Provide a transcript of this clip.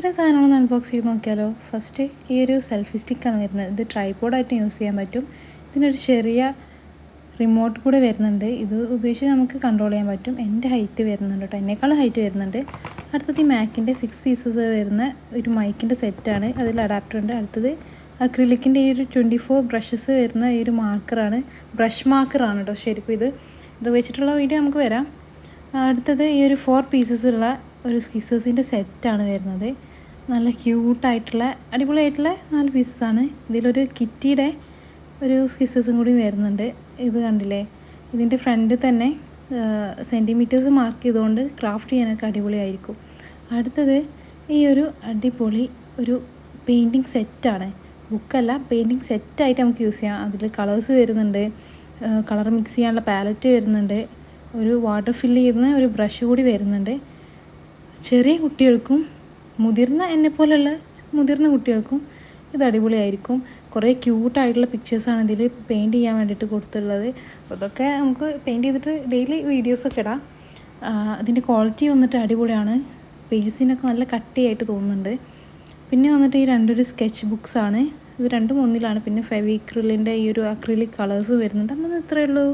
ഇത്രയും സാധനങ്ങളൊന്ന് അൺബോക്സ് ചെയ്ത് നോക്കിയാലോ. ഫസ്റ്റ് ഈ ഒരു സെൽഫി സ്റ്റിക്കാണ് വരുന്നത്. ഇത് ട്രൈപോഡായിട്ട് യൂസ് ചെയ്യാൻ പറ്റും. ഇതിനൊരു ചെറിയ റിമോട്ട് കൂടെ വരുന്നുണ്ട്. ഇത് ഉപയോഗിച്ച് നമുക്ക് കൺട്രോൾ ചെയ്യാൻ പറ്റും. എൻ്റെ ഹൈറ്റ് വരുന്നുണ്ട് കേട്ടോ, എന്നേക്കാളും ഹൈറ്റ് വരുന്നുണ്ട്. അടുത്തത് ഈ മാക്കിൻ്റെ 6 പീസസ് വരുന്ന ഒരു മൈക്കിൻ്റെ സെറ്റാണ്. അതിൽ അഡാപ്റ്റർ ഉണ്ട്. അടുത്തത് അക്രിലിക്കിൻ്റെ ഈ ഒരു 24 ബ്രഷസ് വരുന്ന ഈ ഒരു മാർക്കറാണ്. ബ്രഷ് മാർക്കറാണ് കേട്ടോ ശരിക്കും. ഇത് വെച്ചിട്ടുള്ള വീഡിയോ നമുക്ക് വരാം. അടുത്തത് ഈ ഒരു 4 പീസസ് ഉള്ള ഒരു സ്കിസേഴ്സിൻ്റെ സെറ്റാണ് വരുന്നത്. നല്ല ക്യൂട്ടായിട്ടുള്ള അടിപൊളിയായിട്ടുള്ള 4 പീസസാണ്. ഇതിലൊരു കിറ്റിയുടെ ഒരു സ്കിസേഴ്സും കൂടി വരുന്നുണ്ട്. ഇത് കണ്ടില്ലേ, ഇതിൻ്റെ ഫ്രണ്ടിൽ തന്നെ സെൻറ്റിമീറ്റേഴ്സ് മാർക്ക് ചെയ്തുകൊണ്ട് ക്രാഫ്റ്റ് ചെയ്യാനൊക്കെ അടിപൊളിയായിരിക്കും. അടുത്തത് ഈ ഒരു അടിപൊളി ഒരു പെയിൻറ്റിങ് സെറ്റാണ്. ബുക്കല്ല, പെയിൻറ്റിങ് സെറ്റായിട്ട് നമുക്ക് യൂസ് ചെയ്യാം. അതിൽ കളേഴ്സ് വരുന്നുണ്ട്, കളർ മിക്സ് ചെയ്യാനുള്ള പാലറ്റ് വരുന്നുണ്ട്, ഒരു വാട്ടർ ഫില്ല് ചെയ്യുന്ന ഒരു ബ്രഷ് കൂടി വരുന്നുണ്ട്. ചെറിയ കുട്ടികൾക്കും എന്നെപ്പോലുള്ള മുതിർന്ന കുട്ടികൾക്കും ഇത് അടിപൊളിയായിരിക്കും. കുറേ ക്യൂട്ടായിട്ടുള്ള പിക്ചേഴ്സാണ് ഇതിൽ പെയിൻറ്റ് ചെയ്യാൻ വേണ്ടിയിട്ട് കൊടുത്തിട്ടുള്ളത്. അതൊക്കെ നമുക്ക് പെയിൻറ്റ് ചെയ്തിട്ട് ഡെയിലി വീഡിയോസൊക്കെ ഇടാം. അതിൻ്റെ ക്വാളിറ്റി വന്നിട്ട് അടിപൊളിയാണ്. പേജസിനൊക്കെ നല്ല കട്ടിയായിട്ട് തോന്നുന്നുണ്ട്. പിന്നെ വന്നിട്ട് ഈ രണ്ടൊരു സ്കെച്ച് ബുക്സാണ്. ഇത് രണ്ടും ഒന്നിലാണ്. പിന്നെ ഫെവിക്രിലിൻ്റെ ഈ ഒരു അക്രിലിക് കളേഴ്സ് വരുന്നുണ്ട്. നമ്മൾ ഇത്രയേ ഉള്ളൂ.